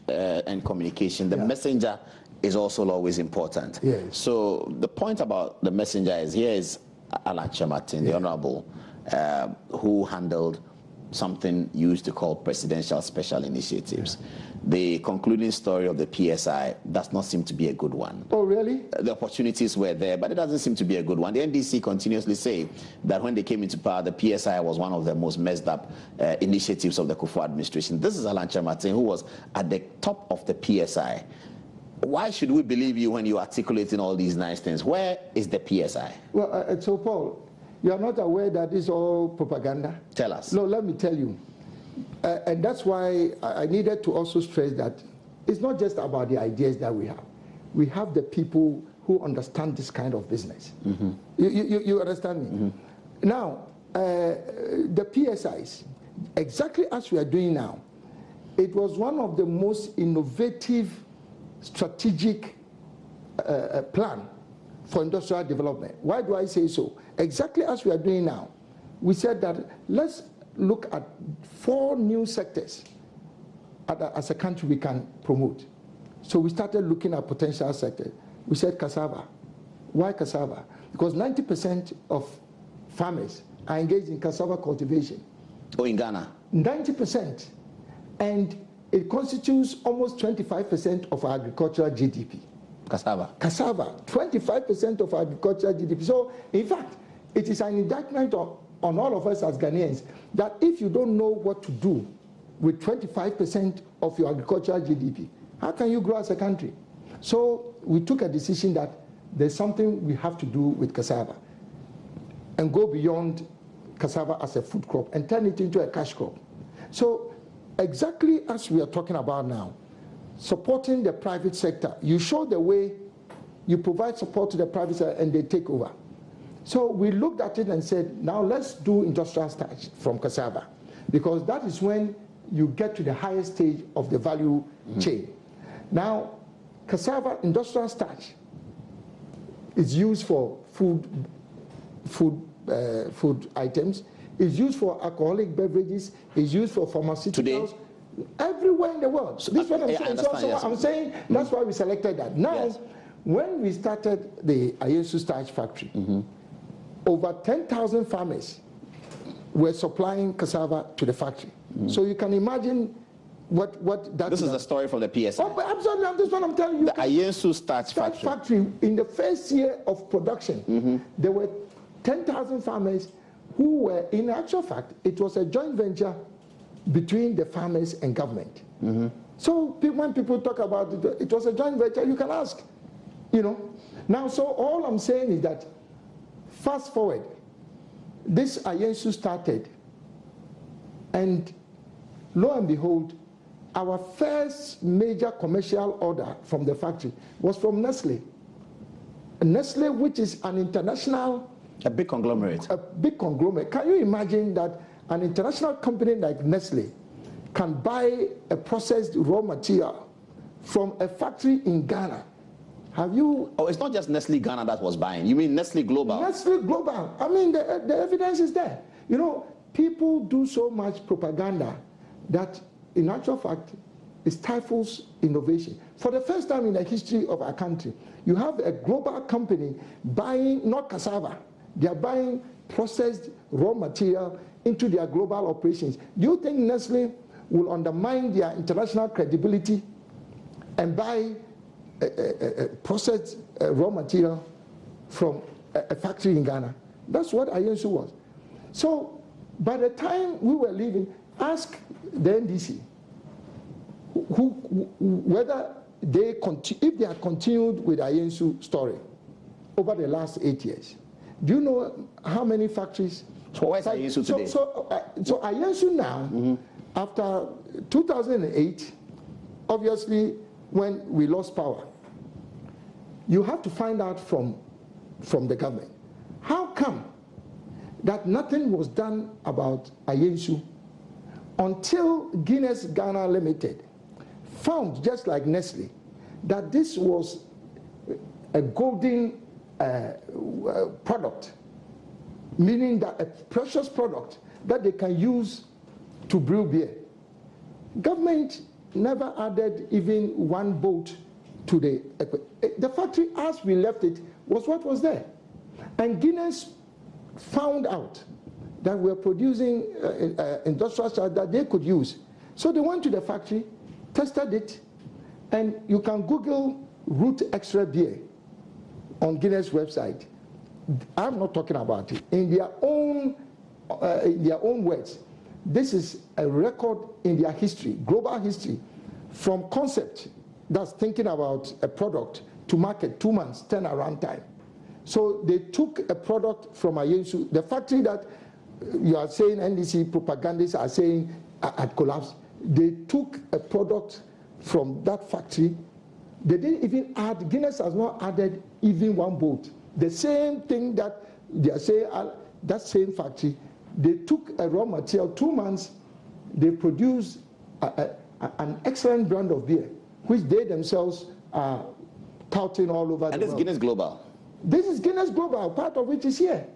and communication, the messenger is also always important. Yes. So the point about the messenger is, here is Alan Kyerematen, the Honorable, who handled something used to call presidential special initiatives. The concluding story of the PSI does not seem to be a good one. Oh, really? The opportunities were there, but it doesn't seem to be a good one. The NDC continuously say that when they came into power, the PSI was one of the most messed up initiatives of the Kufuor administration. This is Alan Kyerematen, who was at the top of the PSI. Why should we believe you when you're articulating all these nice things? Where is the PSI? Well, so Paul, you are not aware that it's all propaganda? Tell us. No, let me tell you. And that's why I needed to also stress that it's not just about the ideas that we have. We have the people who understand this kind of business. Mm-hmm. You understand me? Mm-hmm. Now, the PSIs, exactly as we are doing now, it was one of the most innovative strategic plan for industrial development. Why do I say so? Exactly as we are doing now, we said that let's look at 4 new sectors as a country we can promote. So we started looking at potential sectors. We said cassava. Why cassava? Because 90% of farmers are engaged in cassava cultivation. Oh, in Ghana? 90%. And it constitutes almost 25% of our agricultural GDP. Cassava? Cassava, 25% of agricultural GDP. So, in fact, it is an indictment on all of us as Ghanaians that if you don't know what to do with 25% of your agricultural GDP, how can you grow as a country? So we took a decision that there's something we have to do with cassava and go beyond cassava as a food crop and turn it into a cash crop. So exactly as we are talking about now, supporting the private sector, you show the way, you provide support to the private sector and they take over. So we looked at it and said, now let's do industrial starch from cassava, because that is when you get to the highest stage of the value chain. Now, cassava industrial starch is used for food items, is used for alcoholic beverages, is used for pharmaceuticals. Today? Everywhere in the world. So this is what I'm saying. So I'm saying that's why we selected that. Now, when we started the Ayensu starch factory, over 10,000 farmers were supplying cassava to the factory. So you can imagine what that. This is the story from the PSI. Oh, but absolutely, this one I'm telling you. The Ayensu starch factory. In the first year of production, there were 10,000 farmers who were, in actual fact, it was a joint venture between the farmers and government. So when people talk about it, it was a joint venture, you can ask, you know. Now, so all I'm saying is that, fast forward, this Ayensu started, and lo and behold, our first major commercial order from the factory was from Nestle. Nestle, which is an international... A big conglomerate. A big conglomerate. Can you imagine that an international company like Nestle can buy a processed raw material from a factory in Ghana? Have you... Oh, it's not just Nestle Ghana that was buying. You mean Nestle Global? Nestle Global. I mean, the evidence is there. You know, people do so much propaganda that, in actual fact, it stifles innovation. For the first time in the history of our country, you have a global company buying, not cassava, they are buying processed raw material into their global operations. Do you think Nestle will undermine their international credibility and buy processed raw material from a factory in Ghana? That's what Ayensu was. So by the time we were leaving, ask the NDC whether they if they had continued with Ayensu story over the last 8 years. Do you know how many factories? So where's Ayensu today? So Ayensu now, after 2008, obviously when we lost power, you have to find out from the government, how come that nothing was done about Ayensu until Guinness Ghana Limited found, just like Nestle, that this was a golden product, meaning that a precious product that they can use to brew beer. Government never added even one bolt to the factory as we left it was what was there. And Guinness found out that we're producing industrial starch that they could use. So they went to the factory, tested it, and you can Google root extra beer on Guinness website. I'm not talking about it. In their own words, this is a record in their history, global history, from concept, that's thinking about a product, to market, 2 months, turnaround time. So they took a product from Ayensu, the factory that you are saying NDC propagandists are saying had collapsed. They took a product from that factory. They didn't even add, Guinness has not added even one bolt. The same thing that they are saying, that same factory, they took a raw material, 2 months, they produced an excellent brand of beer, which they themselves are touting all over the world. And this is Guinness Global. This is Guinness Global, part of which is here.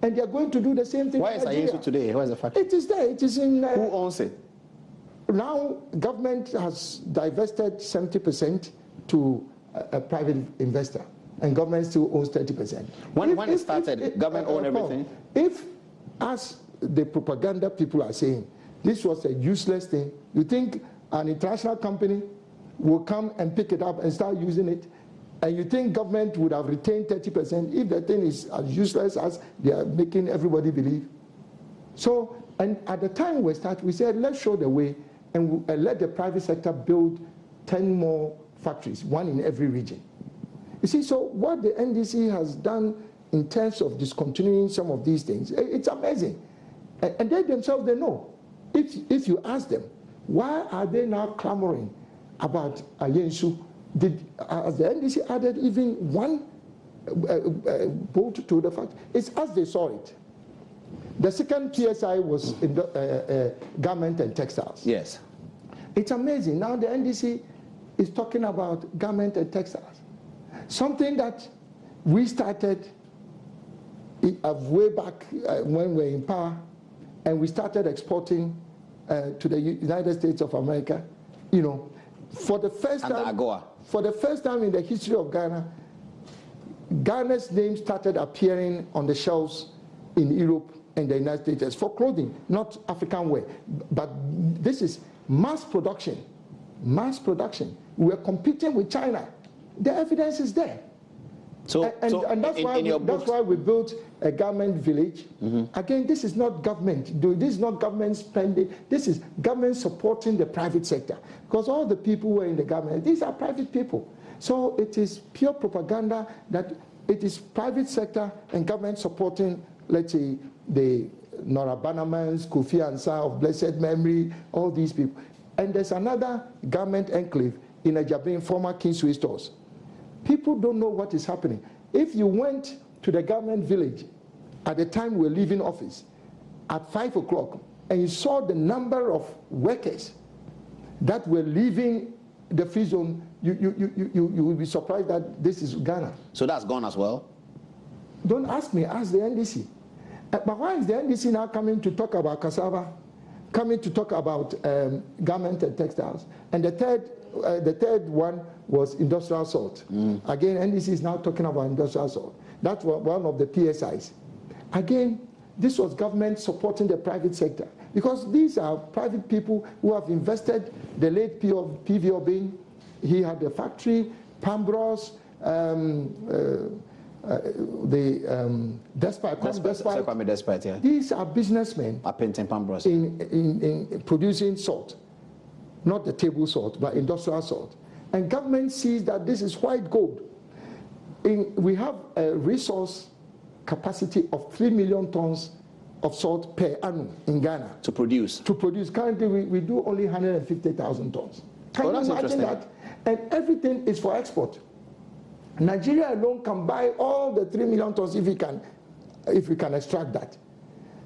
And they are going to do the same thing. Why is Ayensu today? Where is the factory? It is there. It is in... Who owns it? Now, government has divested 70% to a private investor, and government still owns 30%. When it started, government owned everything? If, as the propaganda people are saying, this was a useless thing, you think an international company will come and pick it up and start using it, and you think government would have retained 30% if the thing is as useless as they are making everybody believe? So, and at the time we started, we said, let's show the way and let the private sector build 10 more factories, one in every region. You see, so what the NDC has done in terms of discontinuing some of these things, it's amazing. And they themselves, they know. If you ask them, why are they now clamoring about Ayensu? Has the NDC added even one bolt to the factory? It's as they saw it. The second PSI was in garment and textiles. Yes. It's amazing. Now the NDC is talking about garment and textiles. Something that we started way back when we were in power, and we started exporting to the United States of America. You know, for the first time in the history of Ghana, Ghana's name started appearing on the shelves in Europe and the United States for clothing, not African wear. But this is mass production. Mass production. We're competing with China. The evidence is there. So that's why we built a garment village. Mm-hmm. Again, this is not government. This is not government spending. This is government supporting the private sector. Because all the people who are in the government, these are private people. So it is pure propaganda that it is private sector and government supporting, let's say, the Nora Bannermans, Kofi Ansah of blessed memory, all these people. And there's another garment enclave in Ajabin, former Kingsway stores. People don't know what is happening. If you went to the garment village at the time we were leaving office at 5 o'clock and you saw the number of workers that were leaving the free zone, you will be surprised that this is Ghana. So that's gone as well? Don't ask me, ask the NDC. But why is the NDC now coming to talk about cassava, coming to talk about garment and textiles? And the third one was industrial salt. Again, NDC is now talking about industrial salt. That's one of the PSIs. Again, this was government supporting the private sector, because these are private people who have invested. The late P.V. Obing, he had a factory, Pambros, Despite, yeah. These are businessmen in producing salt, not the table salt, but industrial salt. And government sees that this is white gold. We have a resource capacity of 3 million tons of salt per annum in Ghana. To produce? To produce. Currently, we do only 150,000 tons. Can you imagine that? And everything is for export. Nigeria alone can buy all the 3 million tons if we can extract that.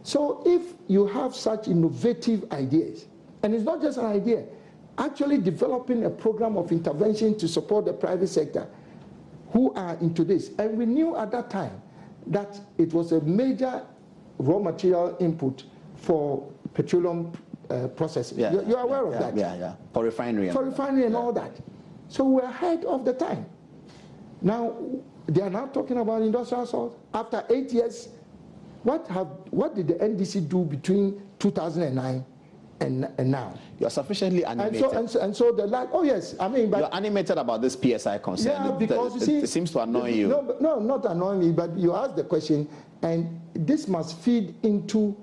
So if you have such innovative ideas, and it's not just an idea, actually developing a program of intervention to support the private sector who are into this. And we knew at that time that it was a major raw material input for petroleum processing. Yeah, You're aware of that? Yeah. For refinery. For refinery and all that. So we're ahead of the time. Now, they are now talking about industrial salt. After 8 years, what did the NDC do between 2009 and now? You're sufficiently animated. And so the last, oh yes, I mean, but you're animated about this PSI concern. Yeah, because you see, it seems to annoy you. No, not annoy me, but you asked the question, and this must feed into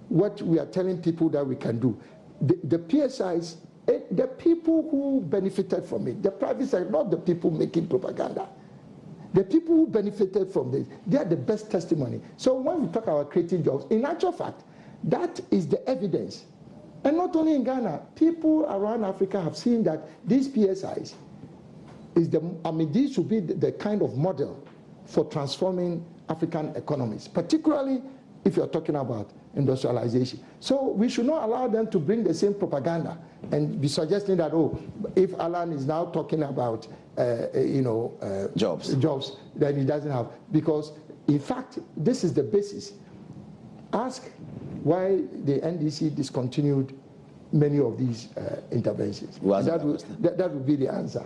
what we are telling people that we can do. The PSIs, the people who benefited from it, the private sector, not the people making propaganda. The people who benefited from this, they are the best testimony. So when we talk about creating jobs, in actual fact, that is the evidence. And not only in Ghana, people around Africa have seen that these PSIs these should be the kind of model for transforming African economies, particularly if you're talking about industrialization. So we should not allow them to bring the same propaganda and be suggesting that, oh, if Alan is now talking about jobs, then he doesn't have, because in fact, this is the basis. Ask why the NDC discontinued many of these interventions. That would be the answer.